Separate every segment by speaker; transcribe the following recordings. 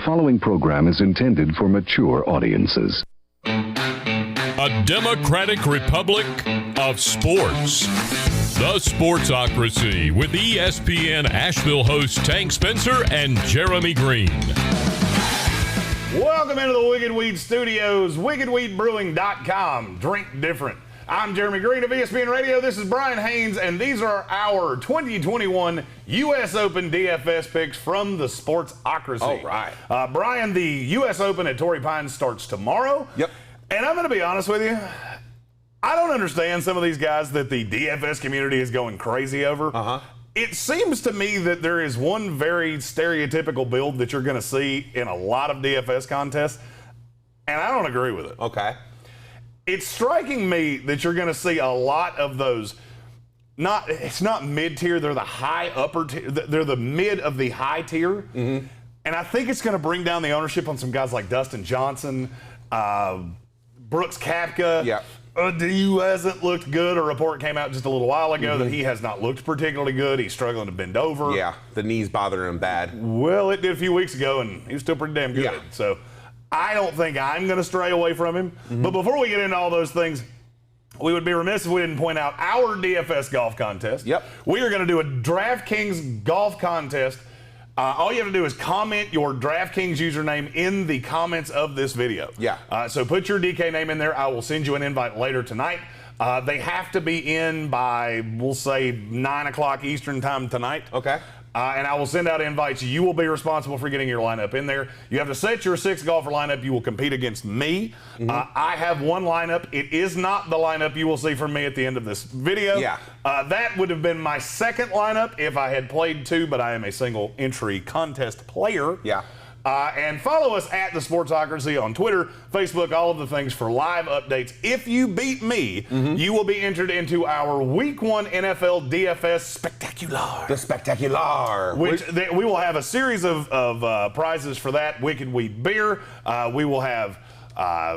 Speaker 1: following program is intended for mature audiences.
Speaker 2: A democratic republic of sports. The Sportsocracy with ESPN Asheville hosts Tank Spencer and Jeremy Greene.
Speaker 3: Welcome into the Wicked Weed Studios, wickedweedbrewing.com. Drink different. I'm Jeremy Greene of ESPN Radio. This is Brian Haynes, and these are our 2021 U.S. Open DFS picks from the Sportsocracy.
Speaker 4: All right.
Speaker 3: Brian, the U.S. Open at Torrey Pines starts tomorrow.
Speaker 4: Yep.
Speaker 3: And I'm going to be honest with you, I don't understand some of these guys that the DFS community is going crazy over. It seems to me that there is one very stereotypical build that you're going to see in a lot of DFS contests, and I don't agree with it.
Speaker 4: Okay.
Speaker 3: It's striking me that you're going to see a lot of those. It's not mid-tier. They're the high upper tier. They're the mid of the high tier. And I think it's going to bring down the ownership on some guys like Dustin Johnson, Brooks Koepka.
Speaker 4: Yeah.
Speaker 3: He hasn't looked good. A report came out just a little while ago that he has not looked particularly good. He's struggling to bend over.
Speaker 4: Yeah, the knee's bothering him bad.
Speaker 3: Well, it did a few weeks ago, and he was still pretty damn good.
Speaker 4: Yeah.
Speaker 3: So I don't think I'm going to stray away from him. But before we get into all those things, we would be remiss if we didn't point out our DFS golf contest.
Speaker 4: Yep.
Speaker 3: We are going to do a DraftKings golf contest. All you have to do is comment your DraftKings username in the comments of this video.
Speaker 4: Yeah.
Speaker 3: So put your DK name in there. I will send you an invite later tonight. They have to be in by, we'll say, 9 o'clock Eastern time tonight.
Speaker 4: Okay.
Speaker 3: And I will send out invites. You will be responsible for getting your lineup in there. You have to set your 6 golfer lineup. You will compete against me. I have one lineup. It is not the lineup you will see from me at the end of this video.
Speaker 4: Yeah.
Speaker 3: That would have been my second lineup if I had played 2, but I am a single entry contest player.
Speaker 4: Yeah.
Speaker 3: And follow us at the Sportsocracy on Twitter, Facebook, all of the things for live updates. If you beat me, you will be entered into our Week 1 NFL DFS Spectacular.
Speaker 4: The Spectacular.
Speaker 3: Which we will have a series of prizes for that. Wicked Weed beer. We will have,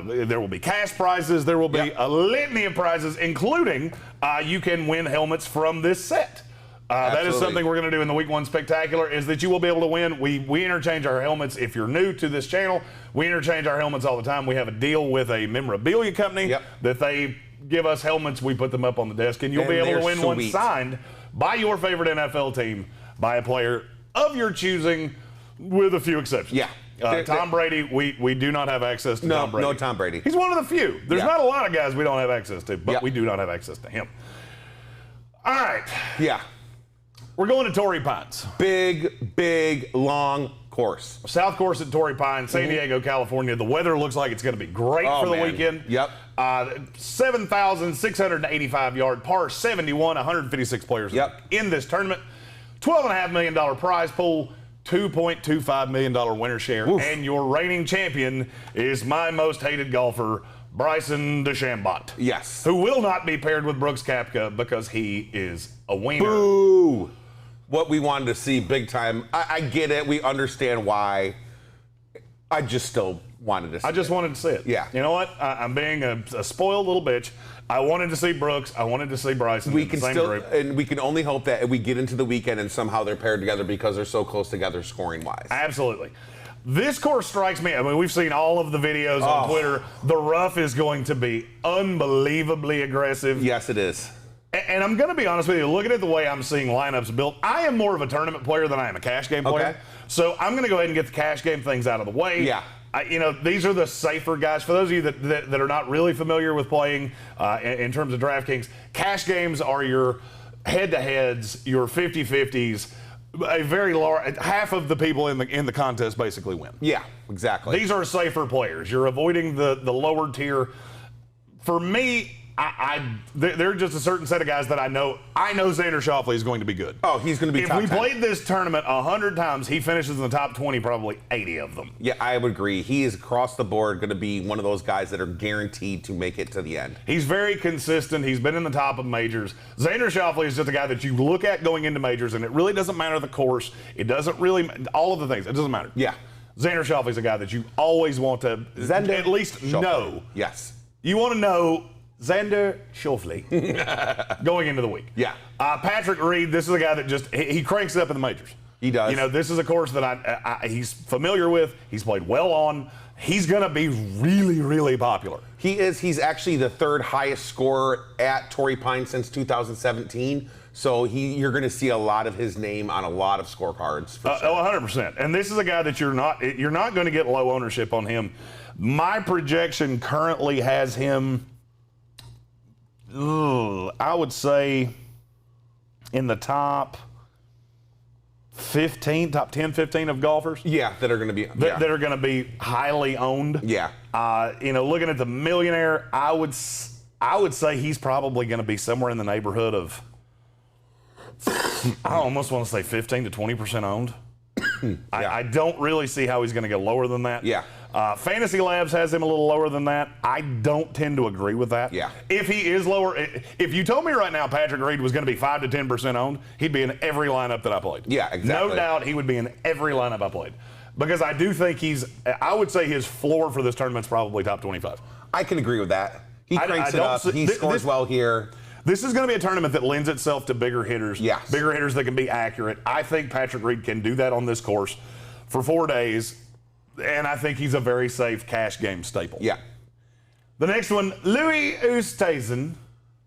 Speaker 3: there will be cash prizes. There will be a litany of prizes, including you can win helmets from this set. That is something we're going to do in the Week 1 Spectacular, is that you will be able to win. We interchange our helmets. If you're new to this channel, we interchange our helmets all the time. We have a deal with a memorabilia company that they give us helmets. We put them up on the desk, and you'll be able to win one signed by your favorite NFL team, by a player of your choosing, with a few exceptions.
Speaker 4: Yeah.
Speaker 3: Tom Brady, we do not have access to Tom Brady.
Speaker 4: No Tom Brady.
Speaker 3: He's one of the few. There's not a lot of guys we don't have access to, but we do not have access to him. All right.
Speaker 4: Yeah.
Speaker 3: We're going to Torrey Pines.
Speaker 4: Big, long course.
Speaker 3: South course at Torrey Pines, San Diego, California. The weather looks like it's going to be great for the weekend.
Speaker 4: Yep.
Speaker 3: 7,685 yard par 71, 156 players in this tournament. $12.5 million prize pool, $2.25 million winner share.
Speaker 4: Oof.
Speaker 3: And your reigning champion is my most hated golfer, Bryson DeChambeau.
Speaker 4: Yes.
Speaker 3: Who will not be paired with Brooks Koepka because he is a wiener.
Speaker 4: Boo! What we wanted to see big time. I get it. We understand why. I just still wanted to see
Speaker 3: I just wanted to see it.
Speaker 4: Yeah.
Speaker 3: You know what? I'm being a spoiled little bitch. I wanted to see Brooks. I wanted to see Bryson.
Speaker 4: We can and we can only hope that we get into the weekend and somehow they're paired together because they're so close together scoring-wise.
Speaker 3: Absolutely. This course strikes me. I mean, we've seen all of the videos on Twitter. The rough is going to be unbelievably aggressive.
Speaker 4: Yes, it is.
Speaker 3: And I'm going to be honest with you, looking at the way I'm seeing lineups built, I am more of a tournament player than I am a cash game player.
Speaker 4: Okay.
Speaker 3: So I'm going to go ahead and get the cash game things out of the way.
Speaker 4: Yeah.
Speaker 3: These are the safer guys. For those of you that are not really familiar with playing in terms of DraftKings, cash games are your head-to-heads, your 50-50s. A very large, half of the people in the contest basically win.
Speaker 4: Yeah, exactly.
Speaker 3: These are safer players. You're avoiding the lower tier. For me, there are just a certain set of guys that I know. I know Xander Schauffele is going to be good.
Speaker 4: Oh, he's going to be top 10.
Speaker 3: If we played this tournament 100 times, he finishes in the top 20, probably 80 of them.
Speaker 4: Yeah, I would agree. He is across the board going to be one of those guys that are guaranteed to make it to the end.
Speaker 3: He's very consistent. He's been in the top of majors. Xander Schauffele is just a guy that you look at going into majors, and it really doesn't matter the course. It doesn't really, all of the things. It doesn't matter.
Speaker 4: Yeah.
Speaker 3: Xander Schauffele is a guy that you always want to at least
Speaker 4: Schauffele.
Speaker 3: know.
Speaker 4: Yes.
Speaker 3: You want to know Xander Schauffele going into the week.
Speaker 4: Yeah.
Speaker 3: Patrick Reed, this is a guy that just, he cranks it up in the majors.
Speaker 4: He does.
Speaker 3: You know, this is a course that he's familiar with. He's played well on. He's going to be really, really popular.
Speaker 4: He is. He's actually the third highest scorer at Torrey Pines since 2017. So you're going to see a lot of his name on a lot of scorecards. For sure.
Speaker 3: 100%. And this is a guy that you're not going to get low ownership on him. My projection currently has him, I would say, in the top 10, 15 of golfers.
Speaker 4: Yeah, that are going to be
Speaker 3: that are going to be highly owned.
Speaker 4: Yeah.
Speaker 3: Looking at the Millionaire, I would say he's probably going to be somewhere in the neighborhood of, I almost want to say 15 to 20% owned.
Speaker 4: Yeah.
Speaker 3: I don't really see how he's going to go lower than that.
Speaker 4: Yeah.
Speaker 3: Fantasy Labs has him a little lower than that. I don't tend to agree with that.
Speaker 4: Yeah.
Speaker 3: If he is lower, if you told me right now Patrick Reed was going to be 5 to 10% owned, he'd be in every lineup that I played.
Speaker 4: Yeah, exactly.
Speaker 3: No doubt he would be in every lineup I played. Because I do think I would say his floor for this tournament's probably top 25.
Speaker 4: I can agree with that. He cranks it up. He scores well here.
Speaker 3: This is going to be a tournament that lends itself to bigger hitters.
Speaker 4: Yes.
Speaker 3: Bigger hitters that can be accurate. I think Patrick Reed can do that on this course for 4 days. And I think he's a very safe cash game staple.
Speaker 4: Yeah.
Speaker 3: The next one, Louis Oosthuizen.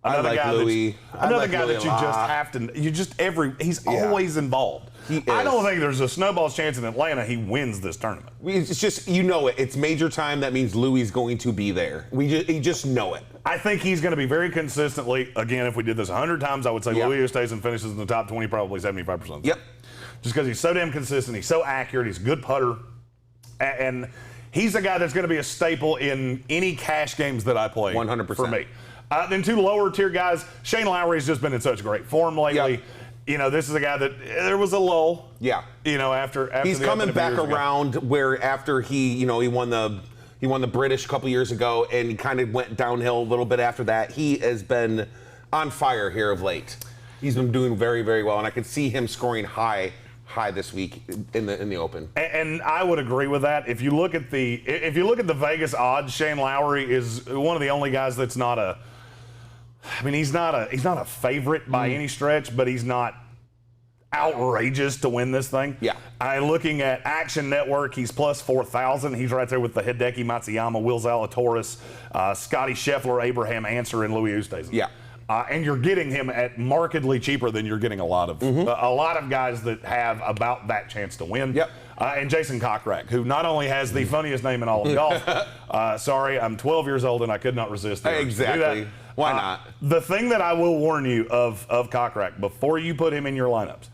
Speaker 3: Another guy
Speaker 4: Louis.
Speaker 3: that you just have to. He's always involved.
Speaker 4: He is.
Speaker 3: I don't think there's a snowball's chance in Atlanta he wins this tournament.
Speaker 4: It's just, it's major time. That means Louis is going to be there. You just know it.
Speaker 3: I think he's going to be very consistently. Again, if we did this 100 times, I would say Louis Oosthuizen finishes in the top 20, probably 75%.
Speaker 4: Yep.
Speaker 3: Just because he's so damn consistent, he's so accurate, he's a good putter. And he's a guy that's going to be a staple in any cash games that I play.
Speaker 4: 100%.
Speaker 3: For me. Then two lower tier guys. Shane Lowry's just been in such great form lately. Yep. This is a guy that there was a lull.
Speaker 4: Yeah.
Speaker 3: After
Speaker 4: he's coming back around where after he won the British a couple years ago and he kind of went downhill a little bit after that. He has been on fire here of late. He's been doing very, very well, and I can see him scoring high this week in the Open. And
Speaker 3: I would agree with that. If you look at the Vegas odds, Shane Lowry is one of the only guys that's not a. I mean, he's not a favorite by any stretch, but he's not outrageous to win this thing.
Speaker 4: Yeah.
Speaker 3: Looking at Action Network, he's plus 4,000. He's right there with the Hideki Matsuyama, Will Zalatoris, Scottie Scheffler, Abraham Answer, and Louis Oosthuizen.
Speaker 4: Yeah.
Speaker 3: And you're getting him at markedly cheaper than you're getting a lot of guys that have about that chance to win.
Speaker 4: Yep.
Speaker 3: And Jason Kokrak, who not only has the funniest name in all of golf. Sorry, I'm 12 years old and I could not resist the urge to do
Speaker 4: exactly.
Speaker 3: that.
Speaker 4: Why not?
Speaker 3: The thing that I will warn you of Kokrak, before you put him in your lineups,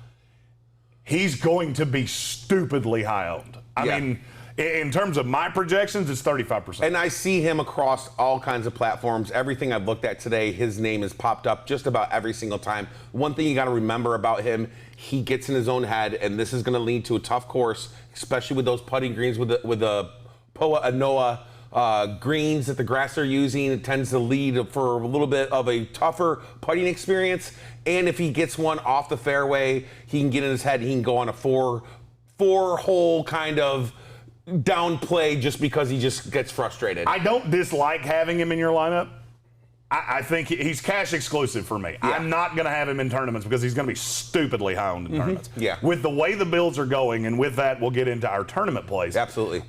Speaker 3: he's going to be stupidly high owned. I mean, in terms of my projections, it's 35%.
Speaker 4: And I see him across all kinds of platforms. Everything I've looked at today, his name has popped up just about every single time. One thing you got to remember about him, he gets in his own head, and this is going to lead to a tough course, especially with those putting greens with the Poa Anoa greens that the grass are using. It tends to lead for a little bit of a tougher putting experience. And if he gets one off the fairway, he can get in his head. He can go on a four-hole kind of downplay just because he just gets frustrated.
Speaker 3: I don't dislike having him in your lineup. I think he's cash exclusive for me.
Speaker 4: Yeah.
Speaker 3: I'm not going to have him in tournaments because he's going to be stupidly high owned in tournaments.
Speaker 4: Yeah.
Speaker 3: With the way the builds are going, and with that, we'll get into our tournament plays.
Speaker 4: Absolutely.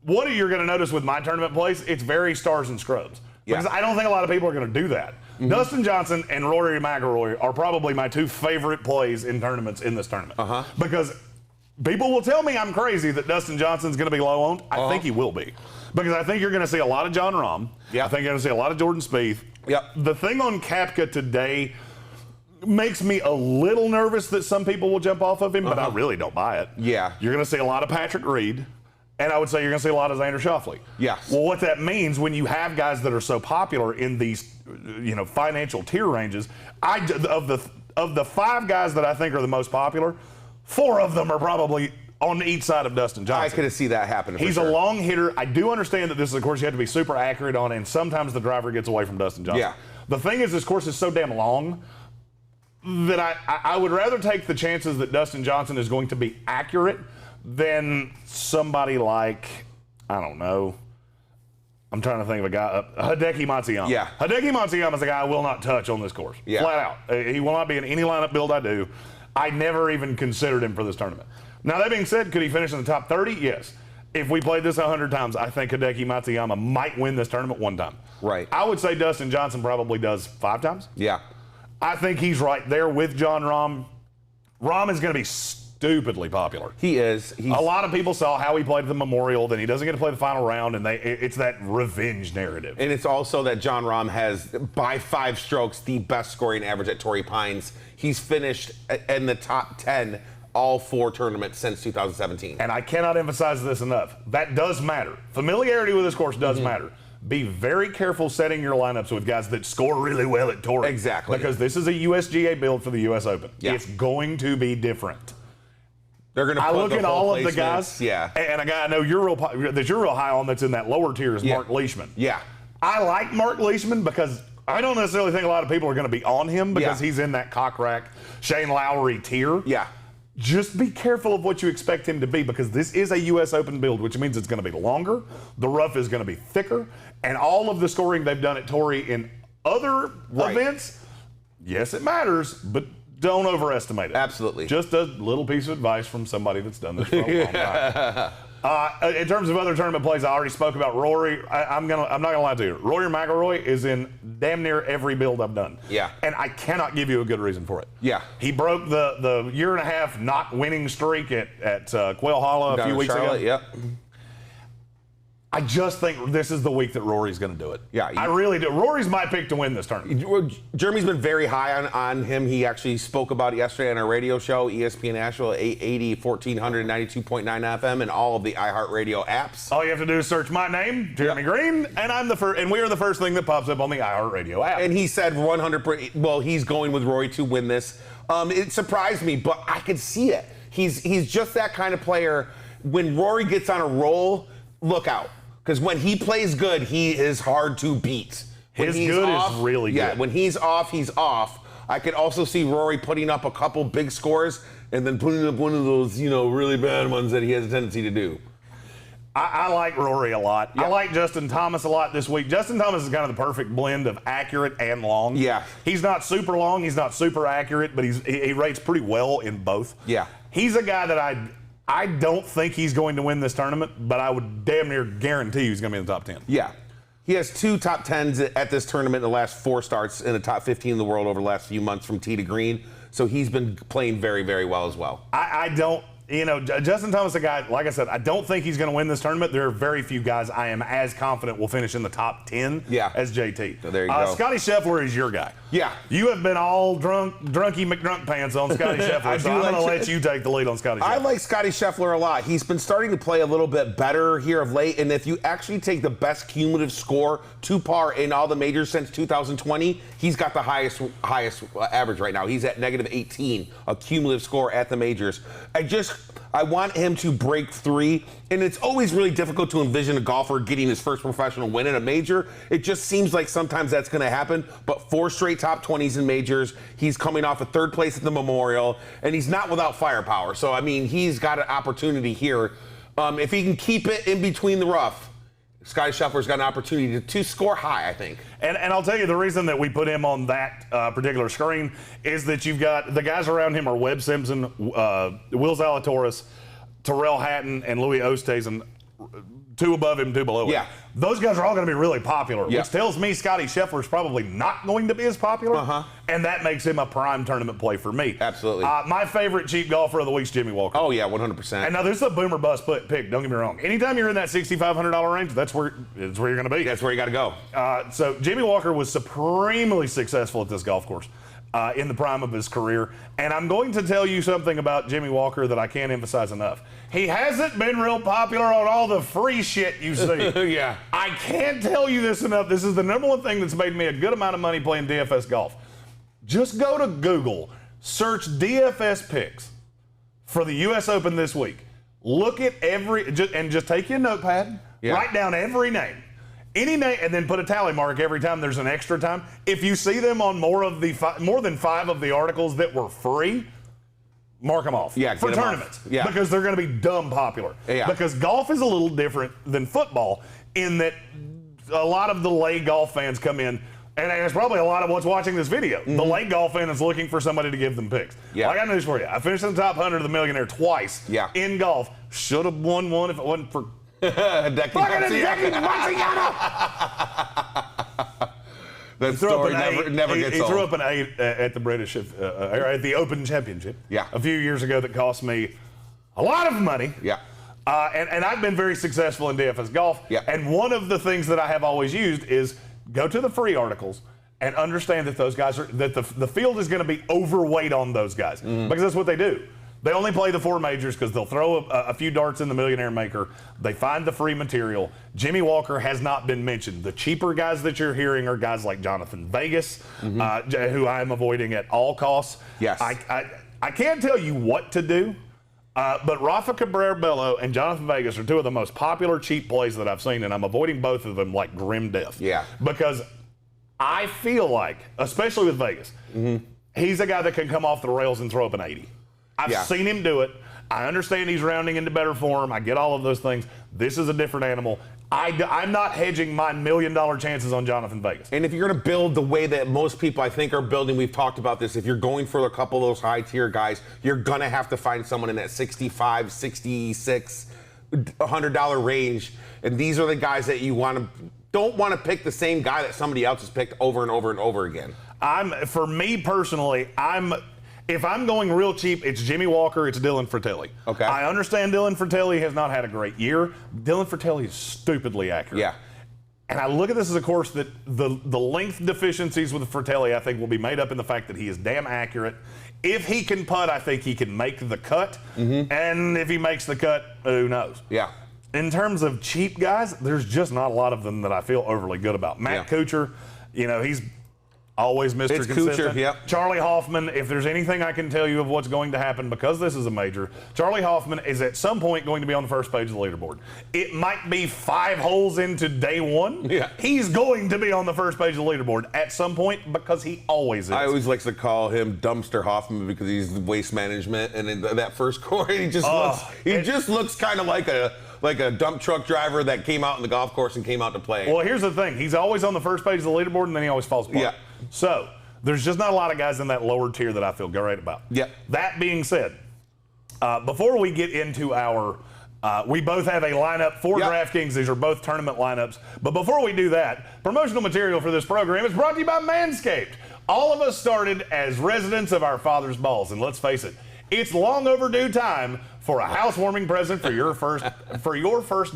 Speaker 3: What you're going to notice with my tournament plays, it's very stars and scrubs. Because I don't think a lot of people are going to do that. Dustin Johnson and Rory McIlroy are probably my two favorite plays in tournaments in this tournament. Because people will tell me I'm crazy that Dustin Johnson's going to be low owned. I think he will be. Because I think you're going to see a lot of John Rahm. I think you're going to see a lot of Jordan Spieth. The thing on Koepka today makes me a little nervous that some people will jump off of him, but I really don't buy it. You're going to see a lot of Patrick Reed. And I would say you're going to see a lot of Xander Schauffele. Well, what that means when you have guys that are so popular in these, financial tier ranges, of the 5 guys that I think are the most popular, 4 of them are probably on each side of Dustin Johnson.
Speaker 4: I could see that happening.
Speaker 3: He's a long hitter. I do understand that this is a course you have to be super accurate on, and sometimes the driver gets away from Dustin Johnson. The thing is, this course is so damn long that I would rather take the chances that Dustin Johnson is going to be accurate than somebody like, I don't know, I'm trying to think of a guy, Hideki Matsuyama. Hideki Matsuyama is a guy I will not touch on this course. Flat out. He will not be in any lineup build I do. I never even considered him for this tournament. Now, that being said, could he finish in the top 30? Yes. If we played this 100 times, I think Hideki Matsuyama might win this tournament one time.
Speaker 4: Right.
Speaker 3: I would say Dustin Johnson probably does 5 times.
Speaker 4: Yeah.
Speaker 3: I think he's right there with Jon Rahm. Rahm is going to be stupidly popular.
Speaker 4: He is.
Speaker 3: A lot of people saw how he played at the Memorial, then he doesn't get to play the final round, and it's that revenge narrative.
Speaker 4: And it's also that Jon Rahm has, by 5 strokes, the best scoring average at Torrey Pines. He's finished in the top 10 all 4 tournaments since 2017.
Speaker 3: And I cannot emphasize this enough. That does matter. Familiarity with this course does matter. Be very careful setting your lineups with guys that score really well at Torrey.
Speaker 4: Exactly.
Speaker 3: Because this is a USGA build for the U.S. Open.
Speaker 4: Yeah.
Speaker 3: It's going to be different.
Speaker 4: They're going to.
Speaker 3: I look at all of the guys,
Speaker 4: yeah,
Speaker 3: and a guy I know you're real high on that's in that lower tier is Mark Leishman.
Speaker 4: Yeah.
Speaker 3: I like Mark Leishman because I don't necessarily think a lot of people are going to be on him because he's in that Kokrak, Shane Lowry tier.
Speaker 4: Yeah.
Speaker 3: Just be careful of what you expect him to be because this is a U.S. Open build, which means it's going to be longer, the rough is going to be thicker, and all of the scoring they've done at Torrey in other events, yes, it matters, but don't overestimate it.
Speaker 4: Absolutely.
Speaker 3: Just a little piece of advice from somebody that's done this for a long time. In terms of other tournament plays, I already spoke about Rory. I'm not gonna lie to you. Rory McIlroy is in damn near every build I've done.
Speaker 4: Yeah.
Speaker 3: And I cannot give you a good reason for it.
Speaker 4: Yeah.
Speaker 3: He broke the year and a half not winning streak at Quail Hollow a few weeks ago.
Speaker 4: Yep.
Speaker 3: I just think this is the week that Rory's going to do it.
Speaker 4: Yeah,
Speaker 3: I really do. Rory's my pick to win this tournament.
Speaker 4: Jeremy's been very high on him. He actually spoke about it yesterday on our radio show, ESPN Nashville, 880, 1400, 92.9 FM, and all of the iHeartRadio apps.
Speaker 3: All you have to do is search my name, Jeremy Greene, and I'm the first, and we are the first thing that pops up on the iHeartRadio app.
Speaker 4: And he said 100%. Well, he's going with Rory to win this. It surprised me, but I could see it. He's just that kind of player. When Rory gets on a roll, look out. Because when he plays good, he is hard to beat. When
Speaker 3: His good is really good.
Speaker 4: Yeah, when he's off, he's off. I could also see Rory putting up a couple big scores and then putting up one of those, really bad ones that he has a tendency to do.
Speaker 3: I like Rory a lot.
Speaker 4: Yeah.
Speaker 3: I like Justin Thomas a lot this week. Justin Thomas is kind of the perfect blend of accurate and long.
Speaker 4: Yeah.
Speaker 3: He's not super long, he's not super accurate, but he rates pretty well in both.
Speaker 4: Yeah.
Speaker 3: He's a guy that I don't think he's going to win this tournament, but I would damn near guarantee he's going to be in the top 10.
Speaker 4: Yeah. He has 2 top 10s at this tournament in the last 4 starts in the top 15 in the world over the last few months from tee to green. So he's been playing very, very well as well.
Speaker 3: I don't, Justin Thomas, a guy, like I said, I don't think he's going to win this tournament. There are very few guys I am as confident will finish in the top 10 as JT.
Speaker 4: So there you go.
Speaker 3: Scottie Scheffler is your guy.
Speaker 4: Yeah.
Speaker 3: You have been all drunky McDrunk pants on Scottie Scheffler, so I'm going to let you take the lead on Scottie Scheffler.
Speaker 4: I like Scottie Scheffler a lot. He's been starting to play a little bit better here of late, and if you actually take the best cumulative score to par in all the majors since 2020, he's got the highest average right now. He's at -18, a cumulative score at the majors. I want him to break 3, and it's always really difficult to envision a golfer getting his first professional win in a major. It just seems like sometimes that's going to happen, but 4 straight top 20s in majors. He's coming off a 3rd place at the Memorial, and he's not without firepower. So, he's got an opportunity here. If he can keep it in between the rough, Scottie Scheffler's got an opportunity to score high, I think.
Speaker 3: And I'll tell you the reason that we put him on that particular screen is that you've got the guys around him are Webb Simpson, Will Zalatoris, Tyrell Hatton, and Louis Oosthuizen, 2 above him, 2 below him.
Speaker 4: Yeah.
Speaker 3: Those guys are all going to be really popular,
Speaker 4: Yeah.
Speaker 3: which tells me Scottie Scheffler is probably not going to be as popular, and that makes him a prime tournament play for me.
Speaker 4: Absolutely.
Speaker 3: My favorite cheap golfer of the week is Jimmy Walker.
Speaker 4: Oh, yeah, 100%.
Speaker 3: And now this is a boomer bust pick, don't get me wrong. Anytime you're in that $6,500 range, that's where you're going to be.
Speaker 4: That's where you got to go.
Speaker 3: So Jimmy Walker was supremely successful at this golf course in the prime of his career. And I'm going to tell you something about Jimmy Walker that I can't emphasize enough. He hasn't been real popular on all the free shit you see.
Speaker 4: Yeah.
Speaker 3: I can't tell you this enough. This is the #1 thing that's made me a good amount of money playing DFS golf. Just go to Google, search DFS picks for the U.S. Open this week. Look at just take your notepad, write down every name. Any name, and then put a tally mark every time there's an extra time. If you see them on more than 5 of the articles that were free, mark them off.
Speaker 4: Yeah,
Speaker 3: for
Speaker 4: get 'em
Speaker 3: tournaments.
Speaker 4: off. Yeah.
Speaker 3: Because they're going to be dumb popular.
Speaker 4: Yeah.
Speaker 3: Because golf is a little different than football in that a lot of the lay golf fans come in. And it's probably a lot of what's watching this video. The late golf fan is looking for somebody to give them picks.
Speaker 4: Yeah.
Speaker 3: Well, I got news for you. I finished in the top 100 of the Millionaire twice in golf. Should have won one if it wasn't for
Speaker 4: That story never gets old.
Speaker 3: He threw up an 8 at the British, at the Open Championship a few years ago that cost me a lot of money.
Speaker 4: Yeah.
Speaker 3: And I've been very successful in DFS golf.
Speaker 4: Yeah.
Speaker 3: And one of the things that I have always used is go to the free articles and understand that those guys that the field is going to be overweight on those guys because that's what they do. They only play the 4 majors because they'll throw a few darts in the Millionaire Maker. They find the free material. Jimmy Walker has not been mentioned. The cheaper guys that you're hearing are guys like Jonathan Vegas, who I'm avoiding at all costs.
Speaker 4: Yes.
Speaker 3: I can't tell you what to do, but Rafa Cabrera-Bello and Jonathan Vegas are two of the most popular cheap plays that I've seen, and I'm avoiding both of them like grim death.
Speaker 4: Yeah.
Speaker 3: Because I feel like, especially with Vegas, he's a guy that can come off the rails and throw up an 80. I've seen him do it. I understand he's rounding into better form. I get all of those things. This is a different animal. I'm not hedging my $1 million chances on Jonathan Vegas.
Speaker 4: And if you're going to build the way that most people, I think, are building, we've talked about this, if you're going for a couple of those high-tier guys, you're going to have to find someone in that $65, $66, $100 range. And these are the guys that you don't want to pick the same guy that somebody else has picked over and over and over again.
Speaker 3: For me personally, if I'm going real cheap, it's Jimmy Walker, it's Dylan Fratelli.
Speaker 4: Okay.
Speaker 3: I understand Dylan Fratelli has not had a great year. Dylan Fratelli is stupidly accurate.
Speaker 4: Yeah.
Speaker 3: And I look at this as a course that the length deficiencies with Fratelli, I think, will be made up in the fact that he is damn accurate. If he can putt, I think he can make the cut. And if he makes the cut, who knows?
Speaker 4: Yeah.
Speaker 3: In terms of cheap guys, there's just not a lot of them that I feel overly good about. Matt Kuchar, he's always Mr.
Speaker 4: It's
Speaker 3: Consistent.
Speaker 4: Kuchar, yep.
Speaker 3: Charlie Hoffman, if there's anything I can tell you of what's going to happen because this is a major, Charlie Hoffman is at some point going to be on the first page of the leaderboard. It might be 5 holes into day 1.
Speaker 4: Yeah.
Speaker 3: He's going to be on the first page of the leaderboard at some point because he always is.
Speaker 4: I always like to call him Dumpster Hoffman because he's waste management, and in that first quarter, he just looks kind of like a dump truck driver that came out in the golf course and came out to play.
Speaker 3: Well, here's the thing. He's always on the first page of the leaderboard, and then he always falls apart.
Speaker 4: Yeah.
Speaker 3: So there's just not a lot of guys in that lower tier that I feel great about.
Speaker 4: Yeah.
Speaker 3: That being said, before we get into our we both have a lineup for DraftKings. These are both tournament lineups. But before we do that, promotional material for this program is brought to you by Manscaped. All of us started as residents of our father's balls, and let's face it, it's long overdue time for a housewarming present for your first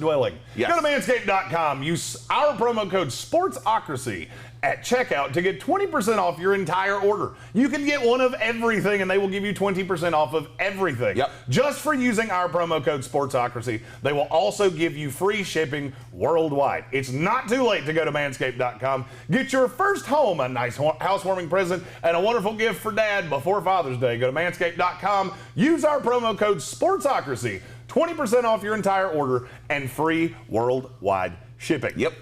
Speaker 3: dwelling.
Speaker 4: Yes.
Speaker 3: Go to manscaped.com. Use our promo code SPORTSOCRACY at checkout to get 20% off your entire order. You can get one of everything, and they will give you 20% off of everything.
Speaker 4: Yep.
Speaker 3: Just for using our promo code SPORTSOCRACY. They will also give you free shipping worldwide. It's not too late to go to manscaped.com. Get your first home a nice housewarming present and a wonderful gift for dad before Father's Day. Go to manscaped.com. Use our promo code SPORTSOCRACY. 20% off your entire order and free worldwide shipping.
Speaker 4: Yep.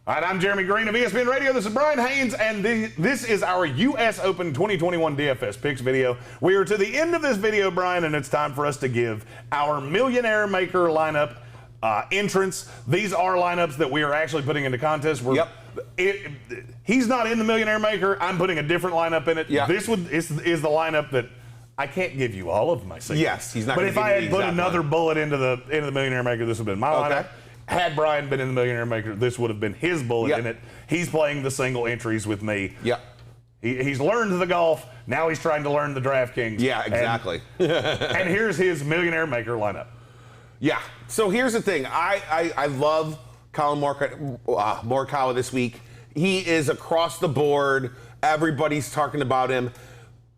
Speaker 3: All right, I'm Jeremy Greene of ESPN Radio. This is Brian Haynes, and this is our U.S. Open 2021 DFS Picks video. We are to the end of this video, Brian, and it's time for us to give our Millionaire Maker lineup entrance. These are lineups that we are actually putting into contest. He's not in the Millionaire Maker. I'm putting a different lineup in it.
Speaker 4: Yeah.
Speaker 3: This is the lineup that I can't give you all of my secrets.
Speaker 4: Yes, he's not.
Speaker 3: But if I had put another bullet into the Millionaire Maker, this would have been my lineup. Had Brian been in the Millionaire Maker, this would have been his bullet in it. He's playing the single entries with me.
Speaker 4: Yeah.
Speaker 3: He's learned the golf. Now he's trying to learn the DraftKings.
Speaker 4: Yeah, exactly.
Speaker 3: And here's his Millionaire Maker lineup.
Speaker 4: Yeah. So here's the thing. I love Colin Morikawa this week. He is across the board. Everybody's talking about him.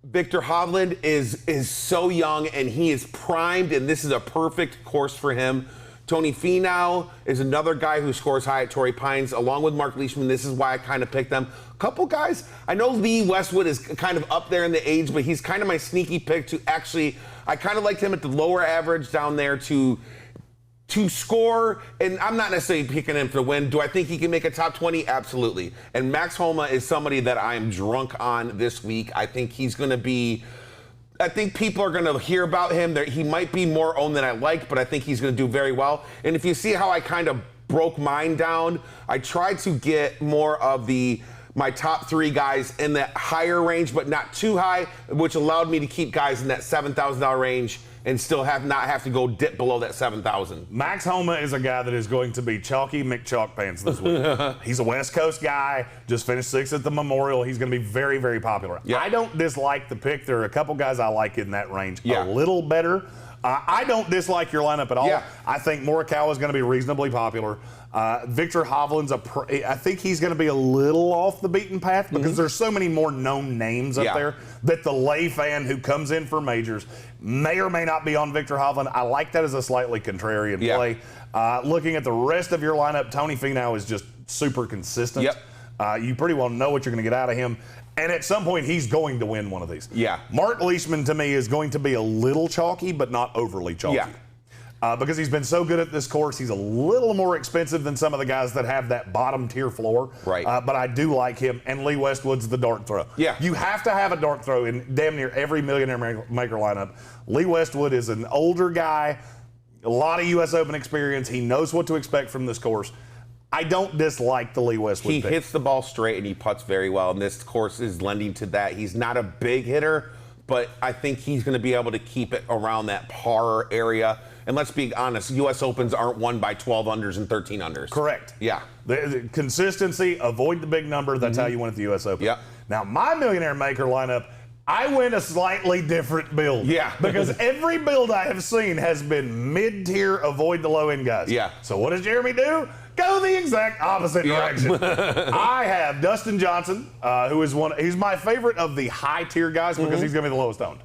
Speaker 4: Victor Hovland is so young, and he is primed, and this is a perfect course for him. Tony Finau is another guy who scores high at Torrey Pines, along with Mark Leishman. This is why I kind of picked them. A couple guys, I know Lee Westwood is kind of up there in the age, but he's kind of my sneaky pick to actually, I kind of liked him at the lower average down there to score, and I'm not necessarily picking him for the win. Do I think he can make a top 20? Absolutely. And Max Homa is somebody that I am drunk on this week. I think he's going to be, I think people are going to hear about him. He might be more owned than I like, but I think he's going to do very well. And if you see how I kind of broke mine down, I tried to get more of the my top 3 guys in that higher range, but not too high, which allowed me to keep guys in that $7,000 range and still not have to go dip below that 7,000.
Speaker 3: Max Homa is a guy that is going to be chalky McChalk pants this week. He's a West Coast guy, just finished 6th at the Memorial. He's going to be very, very popular.
Speaker 4: Yeah.
Speaker 3: I don't dislike the pick. There are a couple guys I like in that range a little better. I don't dislike your lineup at all.
Speaker 4: Yeah.
Speaker 3: I think Morikawa is going to be reasonably popular. Victor Hovland's I think he's going to be a little off the beaten path because there's so many more known names up there that the lay fan who comes in for majors may or may not be on Victor Hovland. I like that as a slightly contrarian play. Looking at the rest of your lineup, Tony Finau is just super consistent.
Speaker 4: Yep.
Speaker 3: You pretty well know what you're going to get out of him. And at some point, he's going to win one of these.
Speaker 4: Yeah.
Speaker 3: Mark Leishman, to me, is going to be a little chalky, but not overly chalky.
Speaker 4: Yeah.
Speaker 3: Because he's been so good at this course. He's a little more expensive than some of the guys that have that bottom tier floor.
Speaker 4: Right.
Speaker 3: But I do like him. And Lee Westwood's the dart throw.
Speaker 4: Yeah.
Speaker 3: You have to have a dart throw in damn near every Millionaire Maker lineup. Lee Westwood is an older guy, a lot of U.S. Open experience. He knows what to expect from this course. I don't dislike the Lee Westwood
Speaker 4: He
Speaker 3: pick.
Speaker 4: hits the ball straight and he putts very well, and this course is lending to that. He's not a big hitter, but I think he's going to be able to keep it around that par area. And let's be honest, U.S. Opens aren't won by 12 unders and 13 unders.
Speaker 3: Correct.
Speaker 4: Yeah.
Speaker 3: The consistency, avoid the big number. That's how you win at the U.S. Open.
Speaker 4: Yep.
Speaker 3: Now, my Millionaire Maker lineup, I went a slightly different build.
Speaker 4: Yeah.
Speaker 3: Because every build I have seen has been mid-tier, avoid the low-end guys.
Speaker 4: Yeah.
Speaker 3: So what does Jeremy do? Go the exact opposite direction. I have Dustin Johnson, who is he's my favorite of the high-tier guys because he's going to be the lowest owned.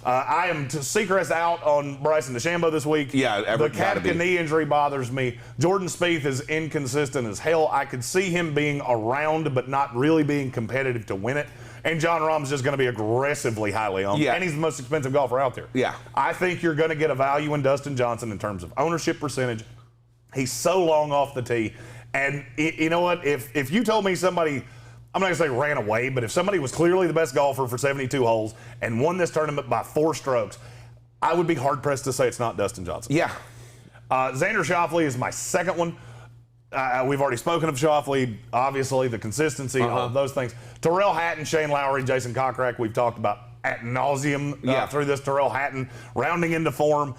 Speaker 3: I am Seacrest out on Bryson DeChambeau this week.
Speaker 4: Yeah,
Speaker 3: the Koepka knee injury bothers me. Jordan Spieth is inconsistent as hell. I could see him being around but not really being competitive to win it. And John Rahm's just going to be aggressively highly owned.
Speaker 4: Yeah.
Speaker 3: And he's the most expensive golfer out there.
Speaker 4: Yeah.
Speaker 3: I think you're going to get a value in Dustin Johnson in terms of ownership percentage. He's so long off the tee. And you know what? If you told me somebody, I'm not going to say ran away, but if somebody was clearly the best golfer for 72 holes and won this tournament by 4 strokes, I would be hard-pressed to say it's not Dustin Johnson.
Speaker 4: Yeah.
Speaker 3: Xander Schauffele is my second one. We've already spoken of Schauffele, obviously, the consistency, all of those things. Tyrell Hatton, Shane Lowry, Jason Kokrak, we've talked about ad nauseum through this. Tyrell Hatton rounding into form.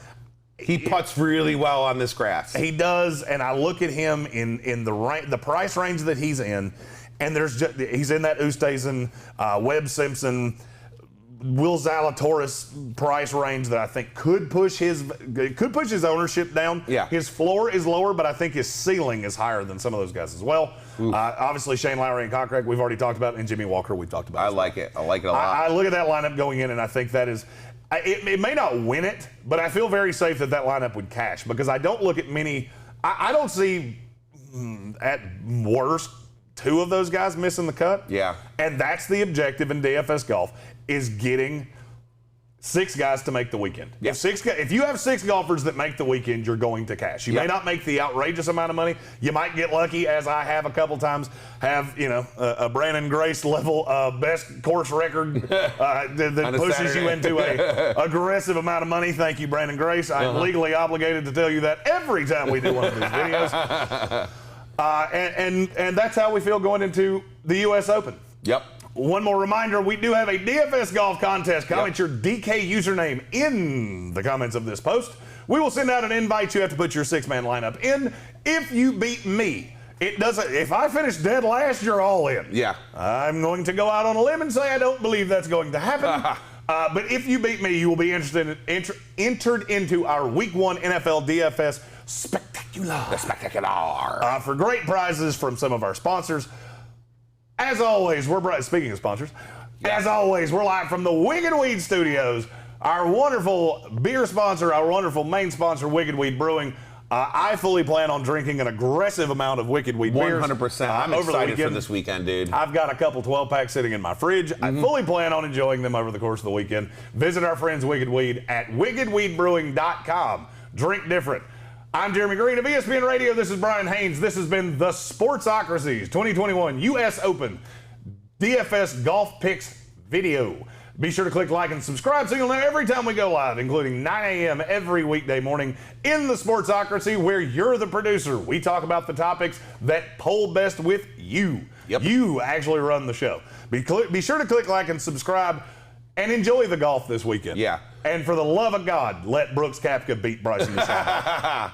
Speaker 4: He putts really well on this grass.
Speaker 3: He does, and I look at him in the price range that he's in, and he's in that Oosthuizen, Webb Simpson, Will Zalatoris price range that I think could push his ownership down.
Speaker 4: Yeah.
Speaker 3: His floor is lower, but I think his ceiling is higher than some of those guys as well. Obviously, Shane Lowry and Kokrak we've already talked about, and Jimmy Walker we've talked about.
Speaker 4: I like it. I like it a lot.
Speaker 3: I look at that lineup going in, and I think that is. It may not win it, but I feel very safe that lineup would cash because I don't look at many. I don't see at worst 2 of those guys missing the cut.
Speaker 4: Yeah.
Speaker 3: And that's the objective in DFS golf is getting 6 guys to make the weekend.
Speaker 4: Yeah.
Speaker 3: If you have 6 golfers that make the weekend, you're going to cash. You may not make the outrageous amount of money. You might get lucky, as I have a couple times, have a Brandon Grace level best course record that pushes you into a aggressive amount of money. Thank you, Brandon Grace. I'm legally obligated to tell you that every time we do one of these videos. And that's how we feel going into the U.S. Open.
Speaker 4: Yep.
Speaker 3: One more reminder, we do have a DFS golf contest. Comment your DK username in the comments of this post. We will send out an invite. You have to put your 6-man lineup in. If you beat me, it doesn't. If I finish dead last, you're all in.
Speaker 4: Yeah.
Speaker 3: I'm going to go out on a limb and say I don't believe that's going to happen. But if you beat me, you will be entered into our Week 1 NFL DFS Spectacular.
Speaker 4: The Spectacular.
Speaker 3: For great prizes from some of our sponsors. As always, speaking of sponsors, as always, we're live from the Wicked Weed Studios. Our wonderful beer sponsor, our wonderful main sponsor, Wicked Weed Brewing. I fully plan on drinking an aggressive amount of Wicked Weed beers.
Speaker 4: 100%. I'm excited for this weekend, dude.
Speaker 3: I've got a couple 12-packs sitting in my fridge. I fully plan on enjoying them over the course of the weekend. Visit our friends Wicked Weed at wickedweedbrewing.com. Drink different. I'm Jeremy Greene of ESPN Radio. This is Brian Haynes. This has been the Sportsocracies 2021 U.S. Open DFS Golf Picks video. Be sure to click like and subscribe so you'll know every time we go live, including 9 a.m. every weekday morning in the Sportsocracy, where you're the producer. We talk about the topics that poll best with you. you.
Speaker 4: Yep.
Speaker 3: You actually run the show. Be sure to click like and subscribe and enjoy the golf this weekend.
Speaker 4: Yeah.
Speaker 3: And for the love of God, let Brooks Koepka beat Bryson DeChambeau.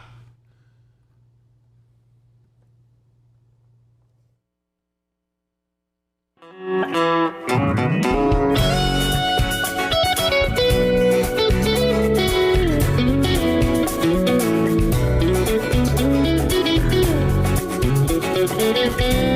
Speaker 5: Thank you.